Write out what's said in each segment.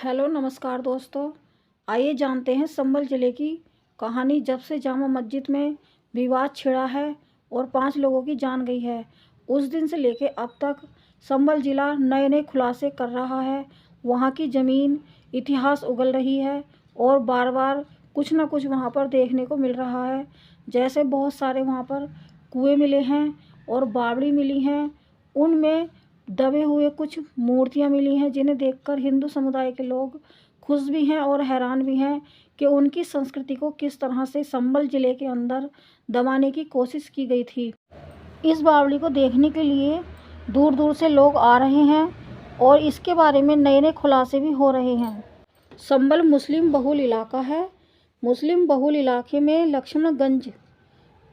Hello नमस्कार दोस्तों। आइए जानते हैं संभल ज़िले की कहानी। जब से जामा मस्जिद में विवाद छिड़ा है और 5 लोगों की जान गई है, उस दिन से लेकर अब तक संभल ज़िला नए नए खुलासे कर रहा है। वहाँ की ज़मीन इतिहास उगल रही है और बार बार कुछ ना कुछ वहाँ पर देखने को मिल रहा है। जैसे बहुत सारे वहाँ पर कुएँ मिले हैं और बावड़ी मिली हैं, उनमें दबे हुए कुछ मूर्तियां मिली हैं, जिन्हें देखकर हिंदू समुदाय के लोग खुश भी हैं और हैरान भी हैं कि उनकी संस्कृति को किस तरह से संभल जिले के अंदर दबाने की कोशिश की गई थी। इस बावड़ी को देखने के लिए दूर दूर से लोग आ रहे हैं और इसके बारे में नए नए खुलासे भी हो रहे हैं। संभल मुस्लिम बहुल इलाका है। मुस्लिम बहुल इलाके में लक्ष्मणगंज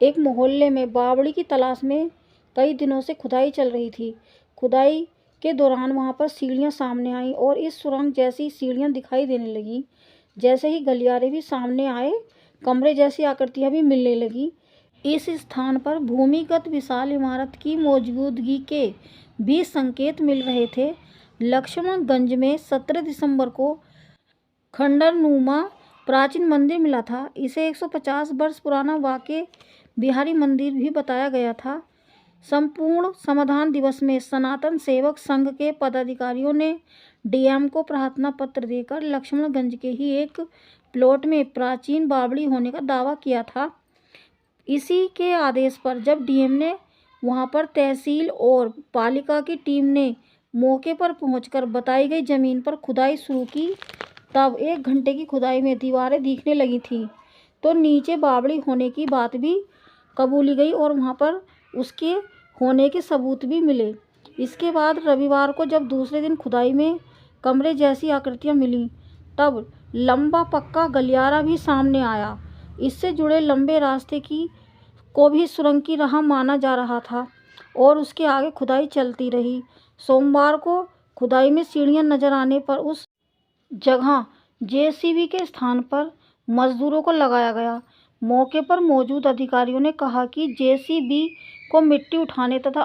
एक मोहल्ले में बावड़ी की तलाश में कई दिनों से खुदाई चल रही थी। खुदाई के दौरान वहां पर सीढ़ियां सामने आईं और इस सुरंग जैसी सीढ़ियां दिखाई देने लगीं। जैसे ही गलियारे भी सामने आए, कमरे जैसी आकृतियां भी मिलने लगीं। इस स्थान पर भूमिगत विशाल इमारत की मौजूदगी के भी संकेत मिल रहे थे। लक्ष्मणगंज में 17 दिसंबर को खंडरनुमा प्राचीन मंदिर मिला था। इसे 150 वर्ष पुराना वाक़े बिहारी मंदिर भी बताया गया था। संपूर्ण समाधान दिवस में सनातन सेवक संघ के पदाधिकारियों ने डीएम को प्रार्थना पत्र देकर लक्ष्मणगंज के ही एक प्लॉट में प्राचीन बावड़ी होने का दावा किया था। इसी के आदेश पर जब डीएम ने वहां पर तहसील और पालिका की टीम ने मौके पर पहुंचकर बताई गई जमीन पर खुदाई शुरू की, तब 1 घंटे की खुदाई में दीवारें दिखने लगी थी, तो नीचे बावड़ी होने की बात भी कबूली गई और वहां पर उसके होने के सबूत भी मिले। इसके बाद रविवार को जब दूसरे दिन खुदाई में कमरे जैसी आकृतियां मिलीं, तब लंबा पक्का गलियारा भी सामने आया। इससे जुड़े लंबे रास्ते को भी सुरंग की राह माना जा रहा था और उसके आगे खुदाई चलती रही। सोमवार को खुदाई में सीढ़ियां नजर आने पर उस जगह जेसीबी के स्थान पर मजदूरों को लगाया गया। मौके पर मौजूद अधिकारियों ने कहा कि जेसीबी को मिट्टी उठाने तथा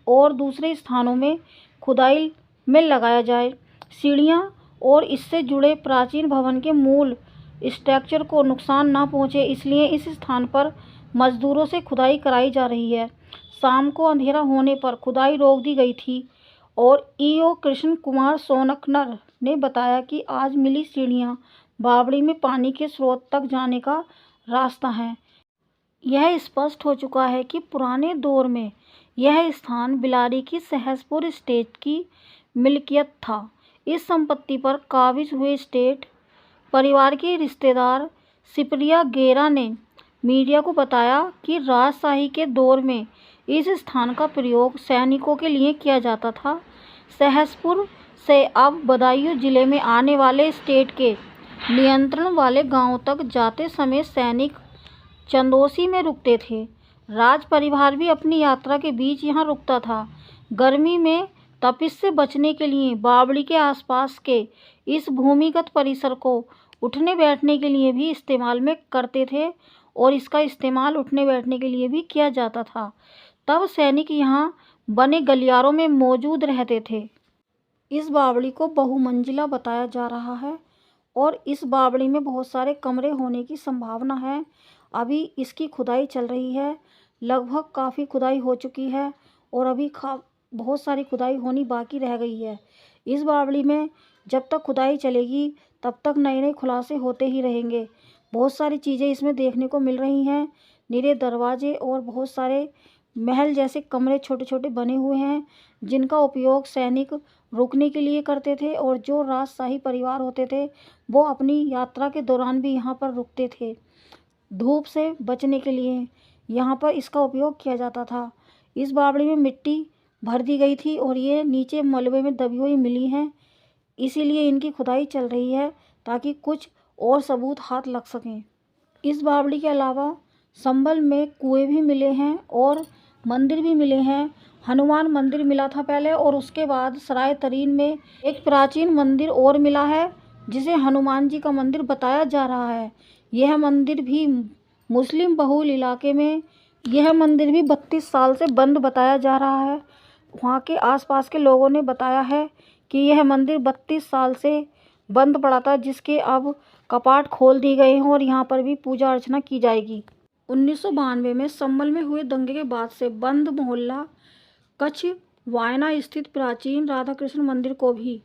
और दूसरे स्थानों में खुदाई में लगाया जाए। सीढ़ियां और इससे जुड़े प्राचीन भवन के मूल स्ट्रक्चर को नुकसान न पहुंचे, इसलिए इस स्थान पर मजदूरों से खुदाई कराई जा रही है। शाम को अंधेरा होने पर खुदाई रोक दी गई थी और ईओ कृष्ण कुमार सोनकनर ने बताया कि आज मिली सीढ़ियां बावड़ी में पानी के स्रोत तक जाने का रास्ता है। यह स्पष्ट हो चुका है कि पुराने दौर में यह स्थान बिलारी की सहसपुर स्टेट की मिल्कियत था। इस संपत्ति पर काबिज हुए स्टेट परिवार के रिश्तेदार सिपरिया गेरा ने मीडिया को बताया कि राजशाही के दौर में इस स्थान का प्रयोग सैनिकों के लिए किया जाता था। सहसपुर से अब बदायूं जिले में आने वाले स्टेट के नियंत्रण वाले गांवों तक जाते समय सैनिक चंदोसी में रुकते थे। राज परिवार भी अपनी यात्रा के बीच यहाँ रुकता था। गर्मी में तपिश से बचने के लिए बावड़ी के आसपास के इस भूमिगत परिसर को उठने बैठने के लिए भी इस्तेमाल में करते थे और इसका इस्तेमाल उठने बैठने के लिए भी किया जाता था। तब सैनिक यहाँ बने गलियारों में मौजूद रहते थे। इस बावड़ी को बहुमंजिला बताया जा रहा है और इस बावड़ी में बहुत सारे कमरे होने की संभावना है। अभी इसकी खुदाई चल रही है। लगभग काफ़ी खुदाई हो चुकी है और अभी बहुत सारी खुदाई होनी बाकी रह गई है। इस बावड़ी में जब तक खुदाई चलेगी तब तक नए नए खुलासे होते ही रहेंगे। बहुत सारी चीज़ें इसमें देखने को मिल रही हैं। निरे दरवाजे और बहुत सारे महल जैसे कमरे छोटे छोटे बने हुए हैं, जिनका उपयोग सैनिक रुकने के लिए करते थे और जो राजशाही परिवार होते थे वो अपनी यात्रा के दौरान भी यहाँ पर रुकते थे। धूप से बचने के लिए यहाँ पर इसका उपयोग किया जाता था। इस बावड़ी में मिट्टी भर दी गई थी और ये नीचे मलबे में दबी हुई मिली हैं, इसीलिए इनकी खुदाई चल रही है ताकि कुछ और सबूत हाथ लग सकें। इस बावड़ी के अलावा संभल में कुएं भी मिले हैं और मंदिर भी मिले हैं। हनुमान मंदिर मिला था पहले और उसके बाद सराय तरीन में एक प्राचीन मंदिर और मिला है, जिसे हनुमान जी का मंदिर बताया जा रहा है। यह मंदिर भी मुस्लिम बहुल इलाके में यह मंदिर भी 32 साल से बंद बताया जा रहा है। वहाँ के आसपास के लोगों ने बताया है कि यह मंदिर 32 साल से बंद पड़ा था, जिसके अब कपाट खोल दिए गए हैं और यहाँ पर भी पूजा अर्चना की जाएगी। 1992 में संभल में हुए दंगे के बाद से बंद मोहल्ला कच्छ वायना स्थित प्राचीन राधा कृष्ण मंदिर को भी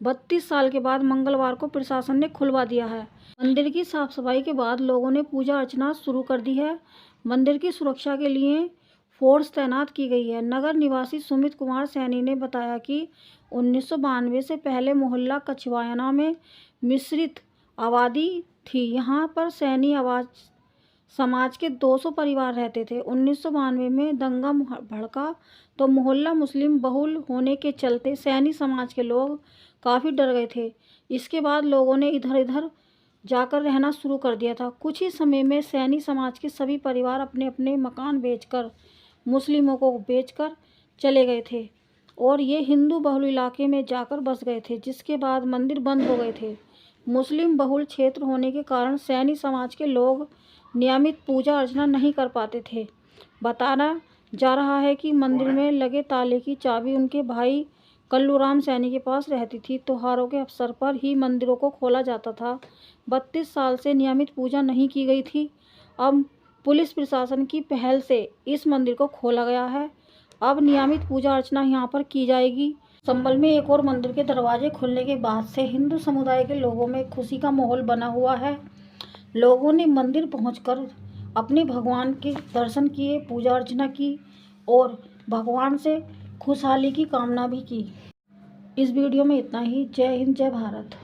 32 साल के बाद मंगलवार को प्रशासन ने खुलवा दिया है। मंदिर की साफ सफाई के बाद लोगों ने पूजा अर्चना शुरू कर दी है। मंदिर की सुरक्षा के लिए फोर्स तैनात की गई है। नगर निवासी सुमित कुमार सैनी ने बताया कि 1992 से पहले मोहल्ला कछवायना में मिश्रित आबादी थी। यहाँ पर सैनी समाज के 200 परिवार रहते थे। 1992 में दंगा भड़का तो मोहल्ला मुस्लिम बहुल होने के चलते सैनी समाज के लोग काफ़ी डर गए थे। इसके बाद लोगों ने इधर इधर जाकर रहना शुरू कर दिया था। कुछ ही समय में सैनी समाज के सभी परिवार अपने अपने मकान बेचकर मुस्लिमों को बेचकर चले गए थे और ये हिंदू बहुल इलाके में जाकर बस गए थे, जिसके बाद मंदिर बंद हो गए थे। मुस्लिम बहुल क्षेत्र होने के कारण सैनी समाज के लोग नियमित पूजा अर्चना नहीं कर पाते थे। बताया जा रहा है कि मंदिर में लगे ताले की चाबी उनके भाई कल्लूराम सैनी के पास रहती थी। त्योहारों के अवसर पर ही मंदिरों को खोला जाता था। 32 साल से नियमित पूजा नहीं की गई थी। अब पुलिस प्रशासन की पहल से इस मंदिर को खोला गया है। अब नियमित पूजा अर्चना यहाँ पर की जाएगी। संभल में एक और मंदिर के दरवाजे खुलने के बाद से हिंदू समुदाय के लोगों में खुशी का माहौल बना हुआ है। लोगों ने मंदिर पहुंचकर अपने भगवान के दर्शन किए, पूजा अर्चना की और भगवान से खुशहाली की कामना भी की। इस वीडियो में इतना ही। जय हिंद, जय भारत।